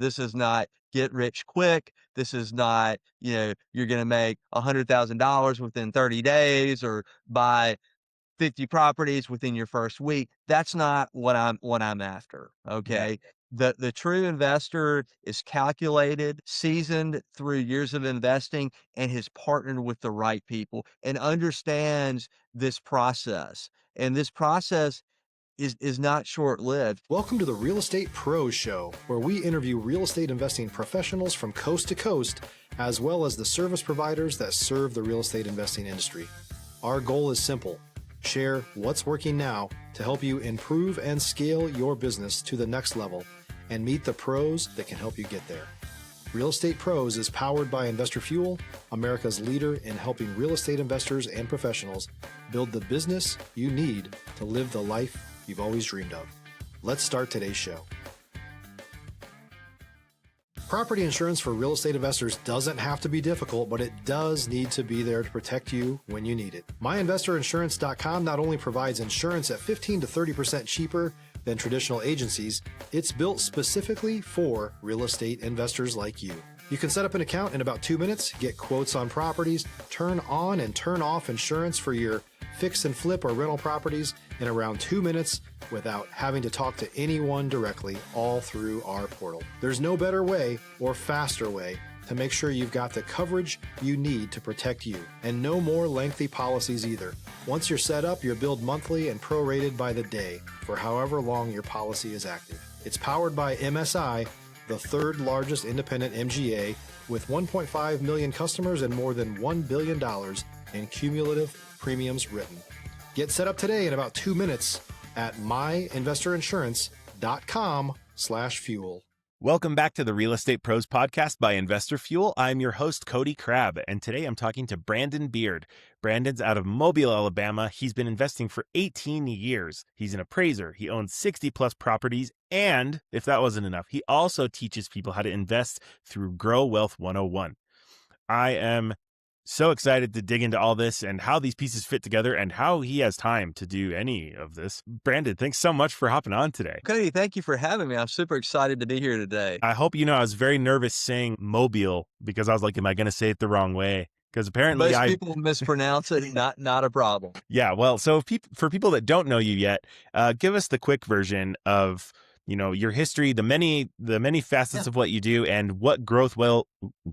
This is not get rich quick. This is not, you're going to make $100,000 within 30 days or buy 50 properties within your first week. That's not what I'm after. Yeah. Okay. The true investor is calculated, seasoned through years of investing, and has partnered with the right people and understands this process. And this process is not short-lived. Welcome to the Real Estate Pros Show, where we interview real estate investing professionals from coast to coast, as well as the service providers that serve the real estate investing industry. Our goal is simple: share what's working now to help you improve and scale your business to the next level and meet the pros that can help you get there. Real Estate Pros is powered by Investor Fuel, America's leader in helping real estate investors and professionals build the business you need to live the life you've always dreamed of. Let's start today's show. Property insurance for real estate investors doesn't have to be difficult, but it does need to be there to protect you when you need it. MyInvestorInsurance.com not only provides insurance at 15 to 30% cheaper than traditional agencies, it's built specifically for real estate investors like you. You can set up an account in about 2 minutes, get quotes on properties, turn on and turn off insurance for your fix and flip or rental properties in around 2 minutes without having to talk to anyone directly, all through our portal. There's no better way or faster way to make sure you've got the coverage you need to protect you, and no more lengthy policies either. Once you're set up, you're billed monthly and prorated by the day for however long your policy is active. It's powered by MSI, the third largest independent MGA, with 1.5 million customers and more than $1 billion in cumulative premiums written. Get set up today in about 2 minutes at myinvestorinsurance.com/fuel. Welcome back to the Real Estate Pros podcast by Investor Fuel. I'm your host, Cody Crabb, and today I'm talking to Brandon Beaird. Brandon's out of Mobile, Alabama. He's been investing for 18 years. He's an appraiser. He owns 60 plus properties. And if that wasn't enough, he also teaches people how to invest through Grow Wealth 101. I am so excited to dig into all this and how these pieces fit together and how he has time to do any of this. Brandon, thanks so much for hopping on today. Cody, thank you for having me. I'm super excited to be here today. I hope you know I was very nervous saying Mobile because I was like, am I going to say it the wrong way? Because apparently Most people mispronounce it. Not a problem. Yeah, well, so for people that don't know you yet, give us the quick version of your history, the many facets of what you do, and what Growth Well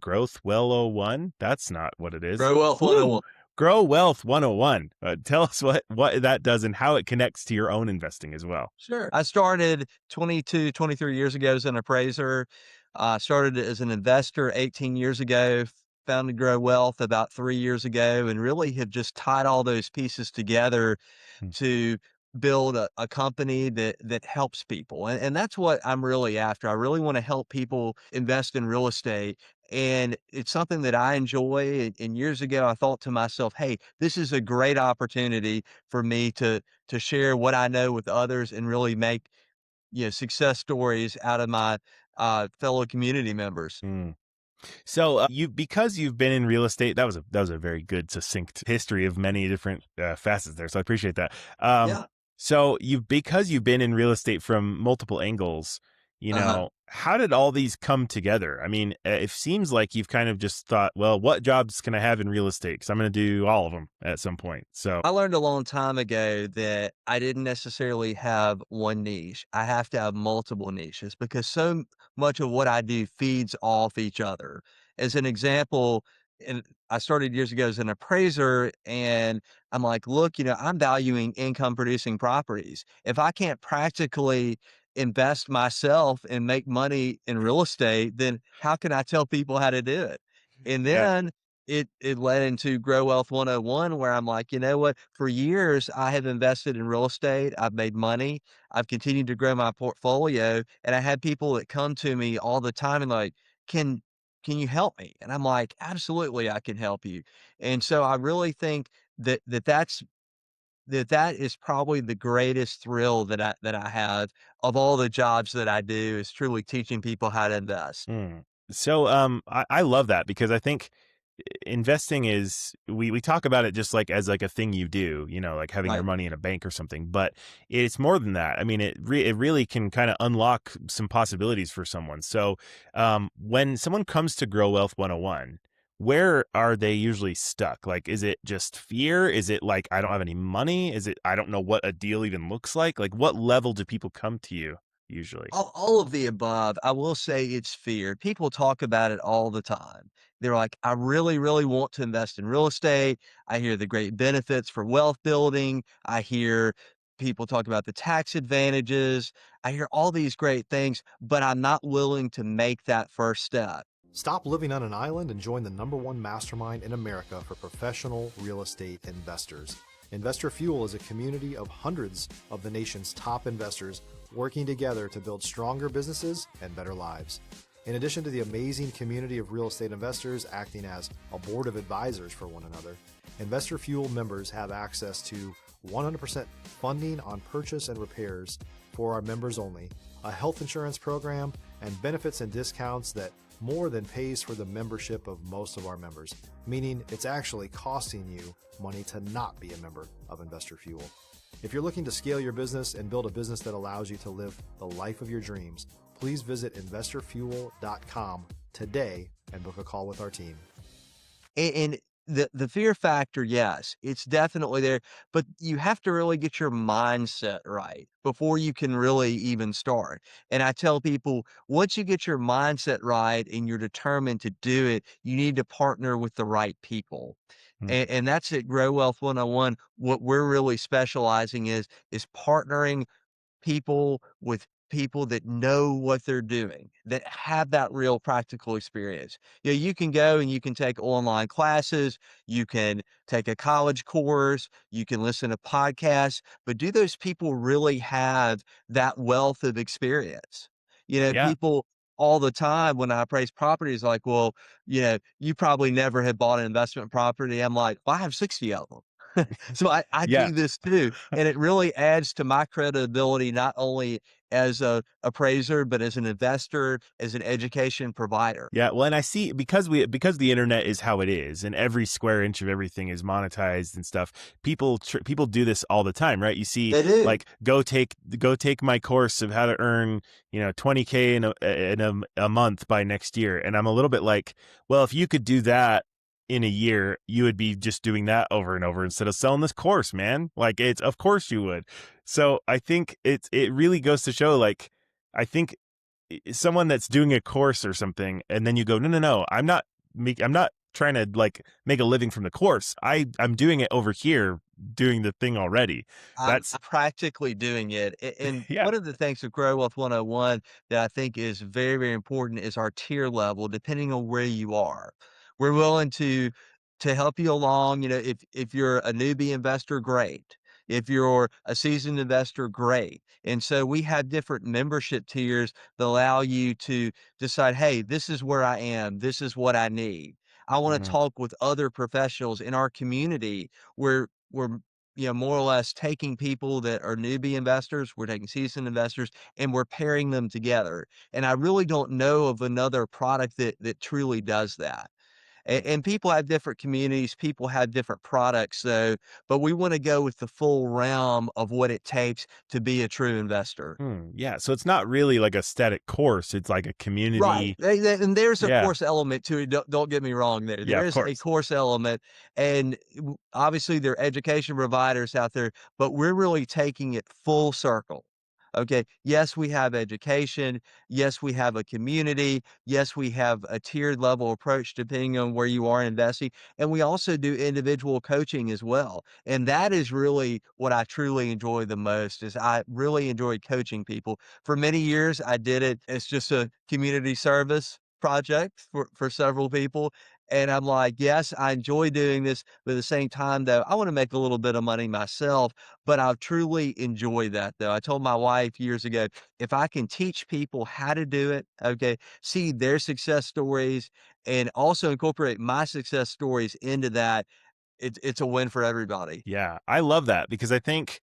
01. That's not what it is. Grow Wealth 101. Grow Wealth 101. Tell us what that does and how it connects to your own investing as well. Sure. I started 23 years ago as an appraiser. Started as an investor 18 years ago. Founded Grow Wealth about 3 years ago, and really have just tied all those pieces together to build a company that helps people. And that's what I'm really after. I really want to help people invest in real estate. And it's something that I enjoy. And years ago, I thought to myself, hey, this is a great opportunity for me to share what I know with others and really make, success stories out of my fellow community members. So because you've been in real estate, that was a very good, succinct history of many different facets there. So I appreciate that. Yeah. So because you've been in real estate from multiple angles, how did all these come together? I mean, it seems like you've kind of just thought, well, what jobs can I have in real estate? Because I'm going to do all of them at some point. So I learned a long time ago that I didn't necessarily have one niche. I have to have multiple niches because so much of what I do feeds off each other. As an example, and I started years ago as an appraiser, and I'm like, look, I'm valuing income producing properties. If I can't practically invest myself and make money in real estate, then how can I tell people how to do it? And yeah. then it led into Grow Wealth 101, where I'm like, you know what? For years, I have invested in real estate. I've made money. I've continued to grow my portfolio. And I had people that come to me all the time and like, can you help me? And I'm like, absolutely, I can help you. And so I really think that is probably the greatest thrill that I have of all the jobs that I do, is truly teaching people how to invest. So I love that because I think investing is, we talk about it just like as like a thing you do, like having your Right. money in a bank or something, but it's more than that. I mean, it really can kind of unlock some possibilities for someone. So when someone comes to Grow Wealth 101, where are they usually stuck? Like, is it just fear? Is it like, I don't have any money? Is it, I don't know what a deal even looks like? Like, what level do people come to you usually? All of the above. I will say it's fear. People talk about it all the time. They're like, I really, really want to invest in real estate. I hear the great benefits for wealth building. I hear people talk about the tax advantages. I hear all these great things, but I'm not willing to make that first step. Stop living on an island and join the #1 mastermind in America for professional real estate investors. Investor Fuel is a community of hundreds of the nation's top investors working together to build stronger businesses and better lives. In addition to the amazing community of real estate investors acting as a board of advisors for one another, Investor Fuel members have access to 100% funding on purchase and repairs for our members only, a health insurance program, and benefits and discounts that more than pays for the membership of most of our members, meaning it's actually costing you money to not be a member of Investor Fuel. If you're looking to scale your business and build a business that allows you to live the life of your dreams, please visit investorfuel.com today and book a call with our team. And the fear factor, yes, it's definitely there, but you have to really get your mindset right before you can really even start. And I tell people, once you get your mindset right and you're determined to do it, you need to partner with the right people. Hmm. And that's at Grow Wealth 101. What we're really specializing is partnering people with people that know what they're doing, that have that real practical experience. You can go and you can take online classes, you can take a college course, you can listen to podcasts, but do those people really have that wealth of experience? Yeah. People all the time when I appraise properties, like, well, you probably never have bought an investment property. I'm like, well, I have 60 of them. So I Yeah. do this too, and it really adds to my credibility, not only as a appraiser, but as an investor, as an education provider. Yeah, well, and I see, because the internet is how it is, and every square inch of everything is monetized and stuff. People do this all the time, right? You see, They do. like, go take my course of how to earn 20K in a month by next year, and I'm a little bit like, well, if you could do that in a year, you would be just doing that over and over instead of selling this course, man. Like, it's, of course you would. So I think it really goes to show, like, I think someone that's doing a course or something, and then you go, no, no, no, I'm not trying to like make a living from the course. I'm doing it over here, doing the thing already. I'm That's practically doing it. And yeah. one of the things with Grow Wealth 101 that I think is very, very important is our tier level, depending on where you are. We're willing to help you along. If you're a newbie investor, great. If you're a seasoned investor, great. And so we have different membership tiers that allow you to decide, hey, this is where I am. This is what I need. I want to Mhm. talk with other professionals in our community where we're more or less taking people that are newbie investors, we're taking seasoned investors, and we're pairing them together. And I really don't know of another product that truly does that. And people have different communities, people have different products, but we want to go with the full realm of what it takes to be a true investor. Yeah, so it's not really like a static course, it's like a Right. community. And there's a Yeah. course element to it. Don't get me wrong there. Yeah, There of is a course. course element, and obviously there are education providers out there, but we're really taking it full circle. Okay. Yes, we have education. Yes, we have a community. Yes, we have a tiered level approach depending on where you are investing. And we also do individual coaching as well. And that is really what I truly enjoy the most is I really enjoy coaching people. For many years, I did it as just a community service project for several people. And I'm like, yes, I enjoy doing this, but at the same time, though, I want to make a little bit of money myself. But I truly enjoy that, though. I told my wife years ago, if I can teach people how to do it, okay, see their success stories, and also incorporate my success stories into that, it's a win for everybody. Yeah, I love that because I think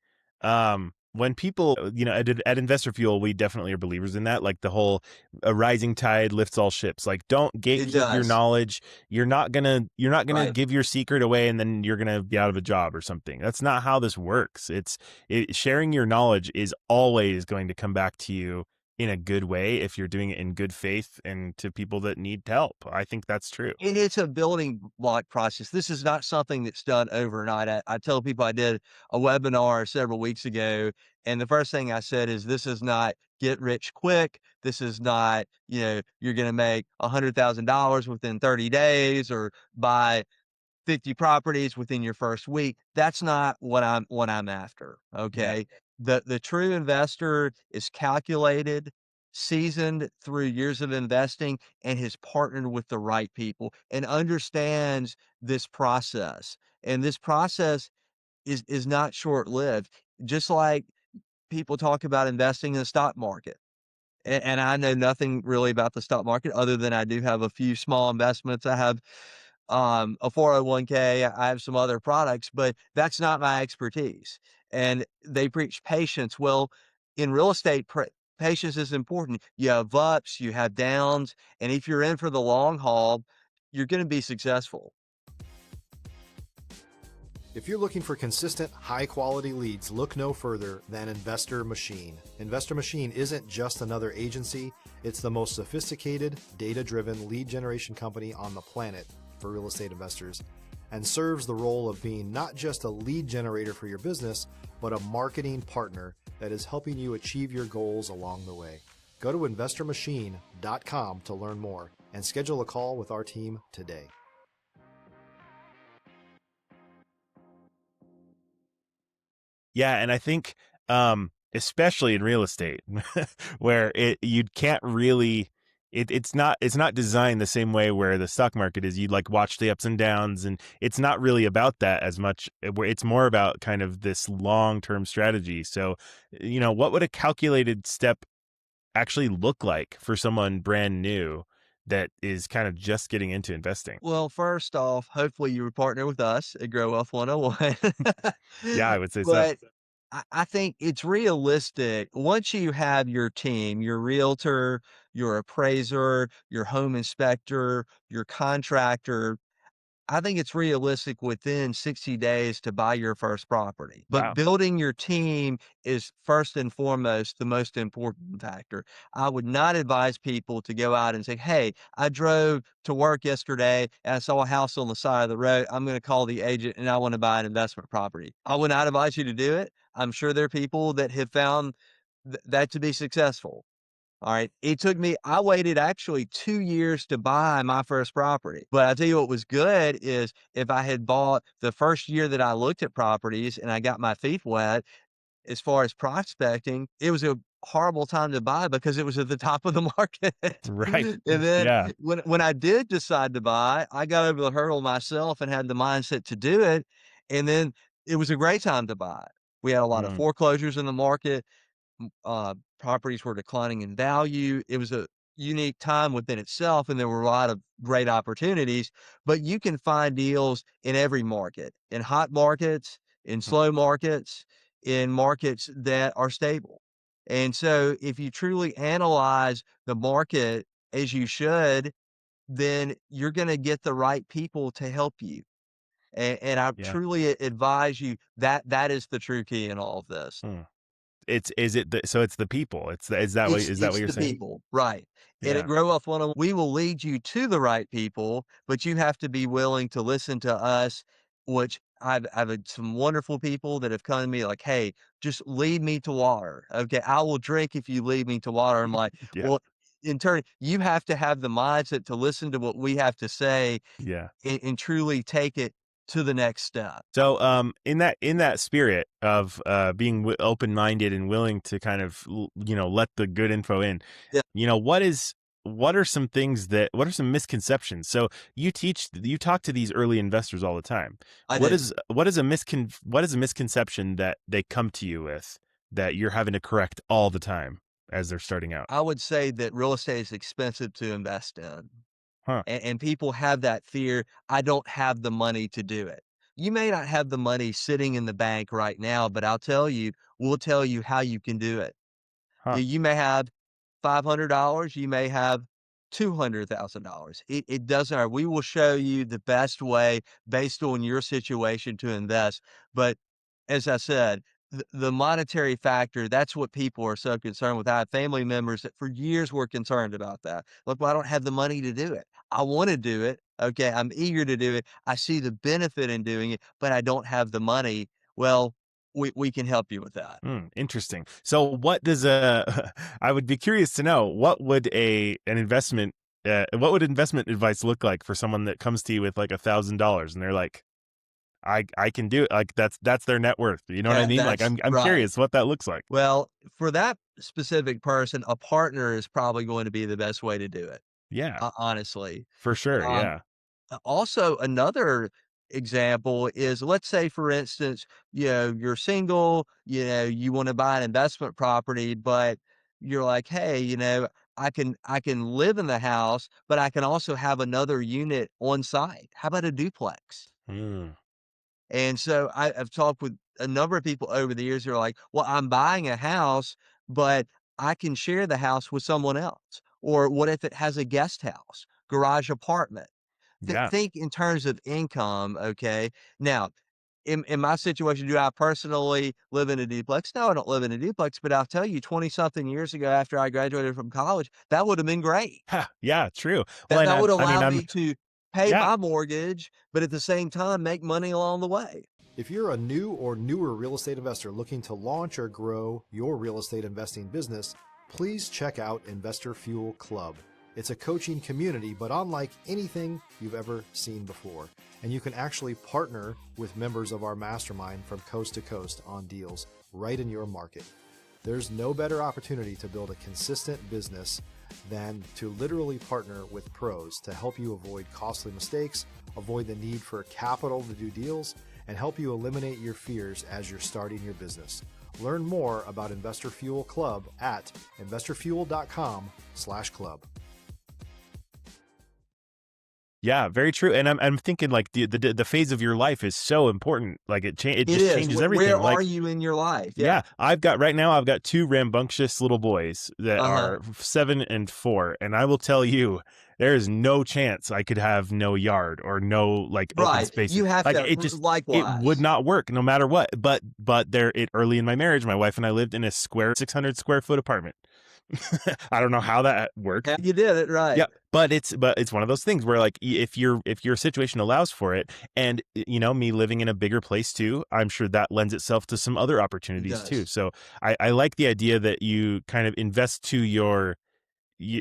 when people, at Investor Fuel, we definitely are believers in that. Like the whole a rising tide lifts all ships. Like don't It gatekeep your does. knowledge. You're not gonna Right. give your secret away and then you're gonna be out of a job or something. That's not how this works. Sharing your knowledge is always going to come back to you in a good way if you're doing it in good faith and to people that need help. I think that's true. And it's a building block process. This is not something that's done overnight. I tell people I did a webinar several weeks ago, and the first thing I said is, this is not get rich quick. This is not, you're going to make $100,000 within 30 days or buy 50 properties within your first week. That's not what I'm after. Yeah. Okay. The true investor is calculated, seasoned through years of investing, and has partnered with the right people and understands this process. And this process is not short-lived. Just like people talk about investing in the stock market. And I know nothing really about the stock market other than I do have a few small investments. I have a 401k. I have some other products, but that's not my expertise. And they preach patience. Well, in real estate, patience is important. You have ups, you have downs, and if you're in for the long haul, you're going to be successful. If you're looking for consistent, high-quality leads, look no further than Investor Machine. Investor Machine isn't just another agency, it's the most sophisticated, data-driven lead generation company on the planet for real estate investors, and serves the role of being not just a lead generator for your business, but a marketing partner that is helping you achieve your goals along the way. Go to investormachine.com to learn more and schedule a call with our team today. Yeah, and I think especially in real estate where you can't really it's not designed the same way where the stock market is. You like watch the ups and downs, and it's not really about that as much. Where it's more about kind of this long-term strategy. So, what would a calculated step actually look like for someone brand new that is kind of just getting into investing? Well, first off, hopefully you would partner with us at Grow Wealth 101. Yeah, I would say so. But I think it's realistic. Once you have your team, your realtor, your appraiser, your home inspector, your contractor, I think it's realistic within 60 days to buy your first property. But Wow. building your team is first and foremost the most important factor. I would not advise people to go out and say, "Hey, I drove to work yesterday and I saw a house on the side of the road. I'm going to call the agent and I want to buy an investment property." I would not advise you to do it. I'm sure there are people that have found that to be successful. All right. I waited actually 2 years to buy my first property. But I tell you what was good is if I had bought the first year that I looked at properties and I got my feet wet as far as prospecting, it was a horrible time to buy because it was at the top of the market. Right. And then Yeah. when I did decide to buy, I got over the hurdle myself and had the mindset to do it. And then it was a great time to buy. We had a lot of Mm, foreclosures in the market. Properties were declining in value. It was a unique time within itself, and there were a lot of great opportunities. But you can find deals in every market, in hot markets, in mm, slow markets, in markets that are stable. And so, if you truly analyze the market as you should, then you're going to get the right people to help you. And I yeah. truly advise you that that is the true key in all of this. Mm. It's the people. Is that what It's you're the saying? people, right. And at Yeah. Grow Wealth 101, we will lead you to the right people, but you have to be willing to listen to us, which I've had some wonderful people that have come to me like, "Hey, just lead me to water. Okay, I will drink if you lead me to water." I'm like, Yeah. "Well, in turn, you have to have the mindset to listen to what we have to say Yeah. and truly take it to the next step." So, in that spirit of being open-minded and willing to kind of let the good info in, Yeah, what are some misconceptions? So you talk to these early investors all the time. I What do. is what is a misconception that they come to you with that you're having to correct all the time as they're starting out? I would say that real estate is expensive to invest in. Huh. And people have that fear, "I don't have the money to do it." You may not have the money sitting in the bank right now, but I'll tell you, we'll tell you how you can do it. Huh. You may have $500, you may have $200,000. It doesn't matter. We will show you the best way based on your situation to invest. But as I said, the monetary factor, that's what people are so concerned with. I have family members that for years were concerned about that. Look, well, I don't have the money to do it. I want to do it. Okay. I'm eager to do it. I see the benefit in doing it, but I don't have the money. Well, we can help you with that. Interesting. So what does a I would be curious to know what would what would investment advice look like for someone that comes to you with like $1,000 and they're like, I can do it. Like that's their net worth. You know what I mean? Like That's I'm right. curious what that looks like. Well, for that specific person, a partner is probably going to be the best way to do it, Yeah, honestly. for sure. Um, Yeah. Also, another example is, let's say, for instance, you're single, you want to buy an investment property, but you're like, hey, I can live in the house, but I can also have another unit on site. How about a duplex? Mm, And so I've talked with a number of people over the years who are like, well, I'm buying a house, but I can share the house with someone else. Or what if it has a guest house, garage apartment? yeah. Think in terms of income. Okay. Now, in my situation, do I personally live in a duplex? No, I don't live in a duplex, but I'll tell you, 20 something years ago, after I graduated from college, that would have been great. Ha, yeah, true. Well, That and that would I mean, allow I'm me to pay yeah. my mortgage, but at the same time, make money along the way. If you're a new or newer real estate investor looking to launch or grow your real estate investing business, please check out Investor Fuel Club. It's a coaching community, but unlike anything you've ever seen before. And you can actually partner with members of our mastermind from coast to coast on deals right in your market. There's no better opportunity to build a consistent business than to literally partner with pros to help you avoid costly mistakes, avoid the need for capital to do deals, and help you eliminate your fears as you're starting your business. Learn more about Investor Fuel Club at investorfuel.com/club. Yeah, very true. And I'm thinking like the phase of your life is so important. Like it It just is. changes Where everything. are Like you in your life? yeah, Yeah. I've got two rambunctious little boys that Uh-huh. are 7 and 4, and I will tell you, there is no chance I could have no yard or no like open Right. spaces. You have Like to it would likewise. not work no matter what. But early in my marriage, my wife and I lived in a 600 square foot apartment. I don't know how that worked. Yeah, you did it right. Yeah, but it's one of those things where like if your situation allows for it, and me living in a bigger place too, I'm sure that lends itself to some other It opportunities too. does. So I like the idea that you kind of invest to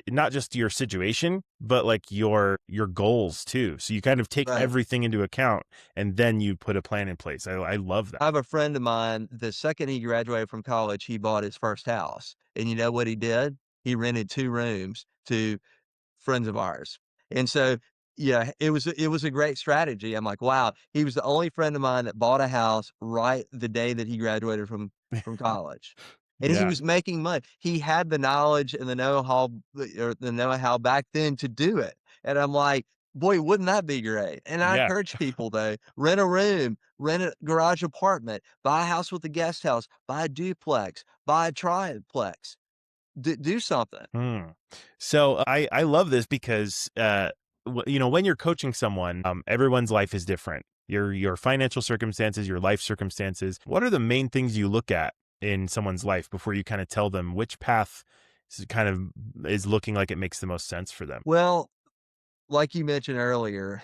not just your situation, but like your goals too. So you kind of take Right. everything into account and then you put a plan in place. I love that. I have a friend of mine, the second he graduated from college, he bought his first house. And you know what he did? He rented 2 rooms to friends of ours. And so, yeah, it was a great strategy. I'm like, wow, he was the only friend of mine that bought a house right the day that he graduated from college. And he Yeah, was making money. He had the knowledge and the know-how or the know-how back then to do it. And I'm like, boy, wouldn't that be great? And I yeah. encourage people though, rent a room, rent a garage apartment, buy a house with a guest house, buy a duplex, buy a triplex, do something. Hmm. So I love this because when you're coaching someone, everyone's life is different. Your financial circumstances, your life circumstances. What are the main things you look at in someone's life before you kind of tell them which path kind of is looking like it makes the most sense for them? Well, like you mentioned earlier,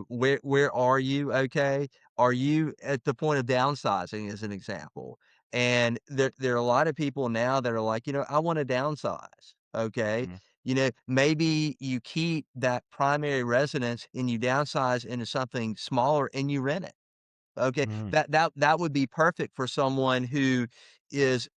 where are you? Okay. Are you at the point of downsizing as an example? And there are a lot of people now that are like, I want to downsize. Okay. Mm, Maybe you keep that primary residence and you downsize into something smaller and you rent it. Okay. mm, That would be perfect for someone who is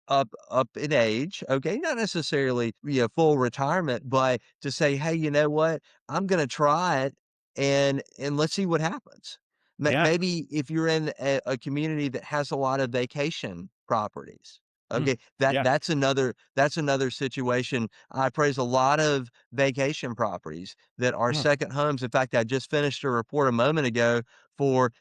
up in age, okay, not necessarily, full retirement, but to say, "Hey, you know what? I'm gonna try it and let's see what happens." yeah. Maybe if you're in a community that has a lot of vacation properties, Mm, okay, that yeah. that's another situation. I appraise a lot of vacation properties that are Mm, second homes. In fact, I just finished a report a moment ago for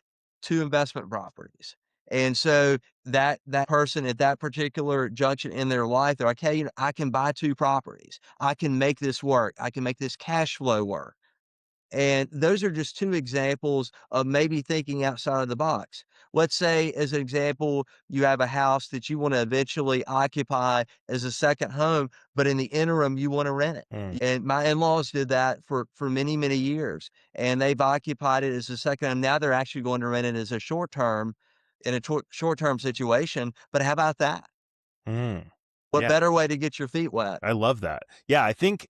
2 investment properties. And so that person at that particular junction in their life, they're like, "Hey, I can buy 2 properties. I can make this work. I can make this cash flow work." And those are just 2 examples of maybe thinking outside of the box. Let's say, as an example, you have a house that you wanna eventually occupy as a second home, but in the interim, you wanna rent it. Mm, And my in-laws did that for many, many years, and they've occupied it as a second home. Now they're actually going to rent it as a short term in a short-term situation, but how about that? mm. What Yeah, better way to get your feet wet? I love that. Yeah, I think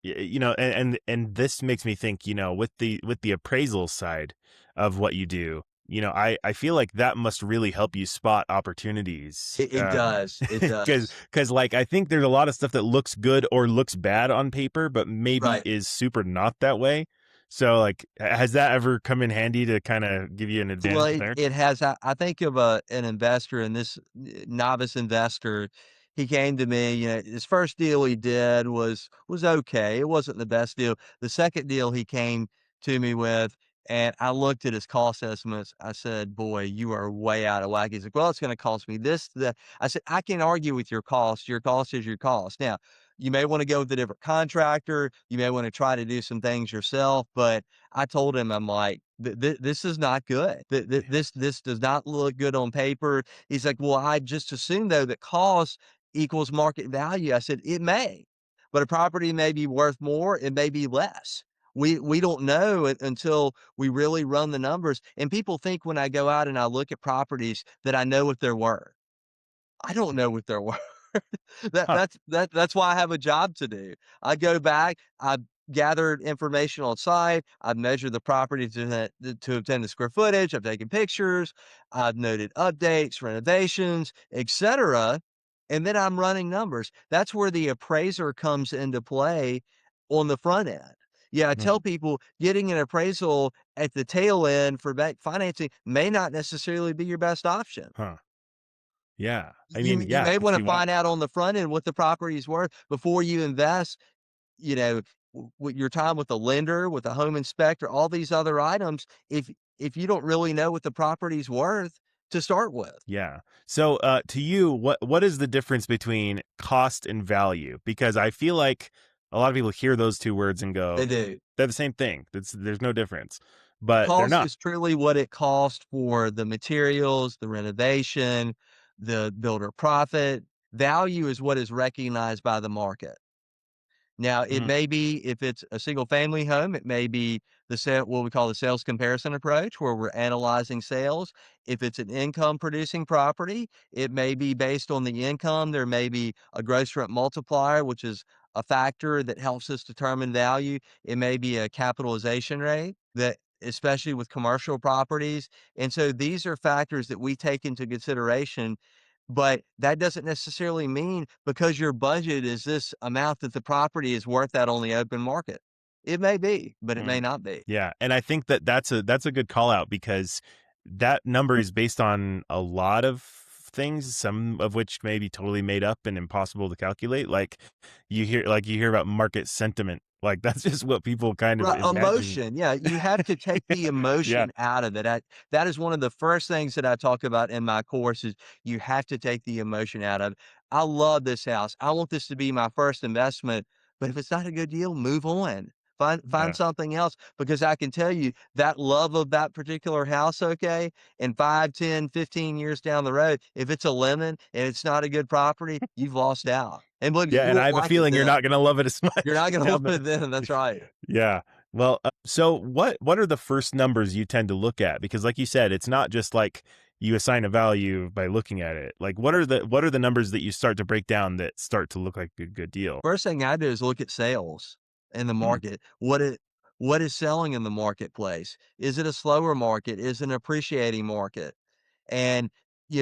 you know, and this makes me think, you know, with the appraisal side of what you do, you know, I feel like that must really help you spot opportunities. It does, it Cuz does. cuz like I think there's a lot of stuff that looks good or looks bad on paper but maybe Right. is super not that way. So like has that ever come in handy to kind of give you an Well, advantage it there? it has. I think of an investor, and this novice investor, he came to me, his first deal he did was okay. It wasn't the best deal. The second deal he came to me with, and I looked at his cost estimates. I said, "Boy, you are way out of whack." He's like, "Well, it's gonna cost me this, that." I said, "I can argue with your cost. Your cost is your cost. Now, you may wanna go with a different contractor. You may wanna try to do some things yourself, but." I told him, I'm like, This is not good. This does not look good on paper." He's like, "Well, I just assumed though that cost equals market value." I said, "It may, but a property may be worth more, it may be less. We don't know it until we really run the numbers." And people think when I go out and I look at properties that I know what they're worth. I don't know what they're worth. Huh. That's why I have a job to do. I go back, I've gathered information on site, I've measured the property to obtain the square footage, I've taken pictures, I've noted updates, renovations, etcetera, and then I'm running numbers. That's where the appraiser comes into play on the front end. Yeah, I tell Mm, people getting an appraisal at the tail end for bank financing may not necessarily be your best option. huh. Yeah. I You mean, you yeah, I may can wanna see why. find out on the front end what the property is worth before you invest, you know, with your time with the lender, with the home inspector, all these other items, if you don't really know what the property's worth to start with. Yeah. So, to you, what is the difference between cost and value? Because I feel like a lot of people hear those two words and They go, do. they're the same thing. There's no difference, but they're Cost not. is truly what it costs for the materials, the renovation, the builder profit. Value is what is recognized by the market. Now, it Mhm. may be if it's a single family home, it may be the sale what we call the sales comparison approach, where we're analyzing sales. If it's an income producing property, it may be based on the income. There may be a gross rent multiplier, which is a factor that helps us determine value. It may be a capitalization rate that especially with commercial properties. And so these are factors that we take into consideration, but that doesn't necessarily mean because your budget is this amount that the property is worth that on the open market. It may be, but it may Mm. not be. Yeah, and I think that that's a good call out because that number is based on a lot of things, some of which may be totally made up and impossible to calculate. Like you hear about market sentiment. Like that's just what people kind of Right, imagine. emotion, yeah, you have to take the Yeah. emotion out of it. That is one of the first things that I talk about in my course is you have to take the emotion out of it. I love this house. I want this to be my first investment, but if it's not a good deal, move on. Find Yeah. something else because I can tell you that love of that particular house, okay, in 5, 10, 15 years down the road, if it's a lemon and it's not a good property, you've lost out. And look, Yeah, you and I won't have a like it feeling you're then. not gonna love it as You're much not gonna now love that it then, that's right. yeah. Well, so what are the first numbers you tend to look at? Because like you said, it's not just like you assign a value by looking at it. Like what are the numbers that you start to break down that start to look like a good deal? First thing I do is look at sales in the Mm, market. What is selling in the marketplace? Is it a slower market? Is it an appreciating market? And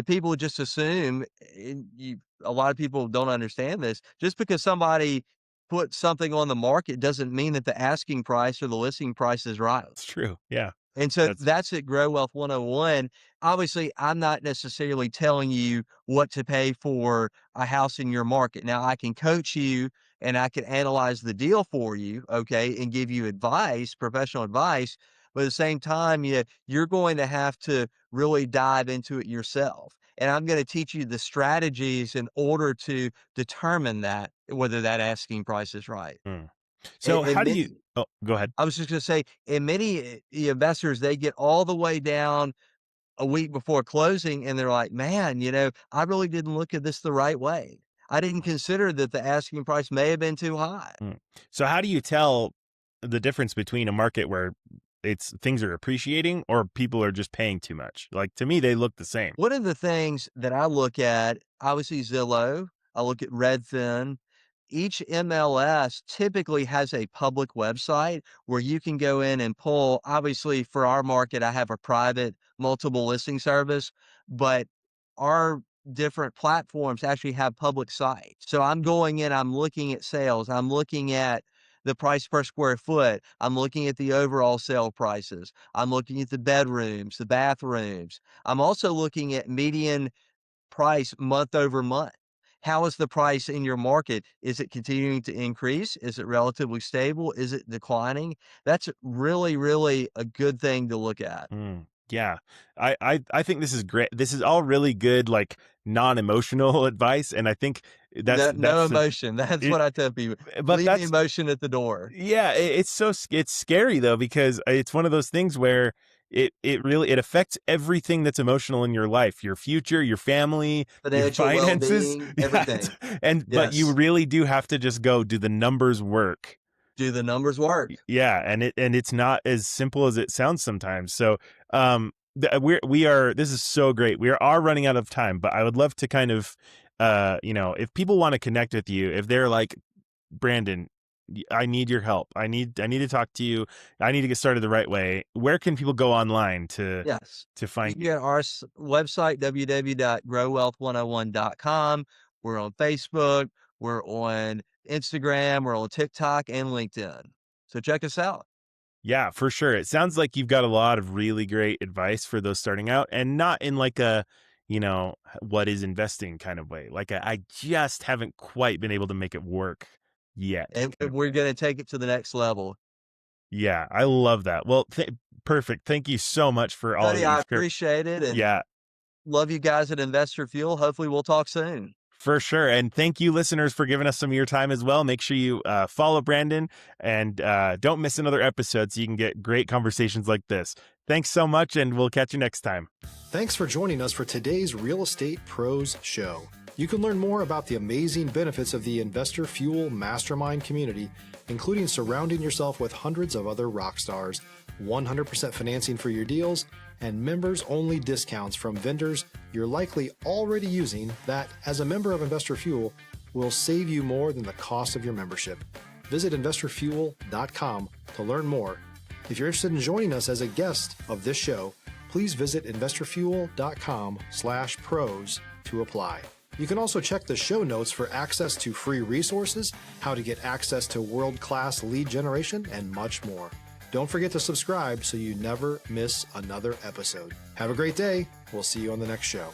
people just assume, and a lot of people don't understand this. Just because somebody put something on the market doesn't mean that the asking price or the listing price is right. it's true. Yeah. And so That's that's at Grow Wealth 101. Obviously, I'm not necessarily telling you what to pay for a house in your market. Now, I can coach you and I can analyze the deal for you, okay, and give you advice, professional advice. But at the same time, you're going to have to really dive into it yourself. And I'm going to teach you the strategies in order to determine that whether that asking price is right. Mm. And, So and how do you many, oh, go ahead. I was just going to say, and many investors, they get all the way down a week before closing and they're like, man, I really didn't look at this the right way. I didn't consider that the asking price may have been too high. Mm. So how do you tell the difference between a market where it's things are appreciating or people are just paying too much? Like to me, they look the same. One of the things that I look at, obviously Zillow, I look at Redfin. Each MLS typically has a public website where you can go in and pull. Obviously, for our market, I have a private multiple listing service, but our different platforms actually have public sites. So I'm going in, I'm looking at sales, I'm looking at the price per square foot, I'm looking at the overall sale prices, I'm looking at the bedrooms, the bathrooms. I'm also looking at median price month over month. How is the price in your market? Is it continuing to increase? Is it relatively stable? Is it declining? That's really, really a good thing to look at. Mm, yeah, I think this is great. This is all really good, like non-emotional advice, and I think No, no that's the emotion. That's it. what I tell people. But Leave the that's emotion at the door. yeah, it's so it's scary though because it's one of those things where it really it affects everything that's emotional in your life, your future, your family, your Financial finances. well-being, Yeah, everything. and but you Yes. really do have to just go do the numbers work. Do the numbers work? Yeah, and it's not as simple as it sounds sometimes. So, we are this is so great. We are running out of time, but I would love to kind of, if people want to connect with you, if they're like, Brandon, I need your help. I need to talk to you. I need to get started the right way. Where can people go online Yes. to You find can you? get our website, www.growwealth101.com. We're on Facebook. We're on Instagram. We're on TikTok and LinkedIn. So check us out. Yeah, for sure. It sounds like you've got a lot of really great advice for those starting out and not in like a, what is investing kind of way. Like I just haven't quite been able to make it work yet. And we're going to take it to the next level. Yeah, I love that. Well, perfect. Thank you so much for all Buddy, that I you've shared. appreciate it and Yeah, love you guys at Investor Fuel. Hopefully we'll talk soon. for sure. And thank you, listeners, for giving us some of your time as well. Make sure you follow Brandon and don't miss another episode so you can get great conversations like this. Thanks so much, and we'll catch you next time. Thanks for joining us for today's Real Estate Pros Show. You can learn more about the amazing benefits of the Investor Fuel Mastermind community, including surrounding yourself with hundreds of other rock stars, 100% financing for your deals, and members-only discounts from vendors you're likely already using that, as a member of Investor Fuel, will save you more than the cost of your membership. Visit investorfuel.com to learn more. If you're interested in joining us as a guest of this show, please visit investorfuel.com/pros to apply. You can also check the show notes for access to free resources, how to get access to world-class lead generation, and much more. Don't forget to subscribe so you never miss another episode. Have a great day. We'll see you on the next show.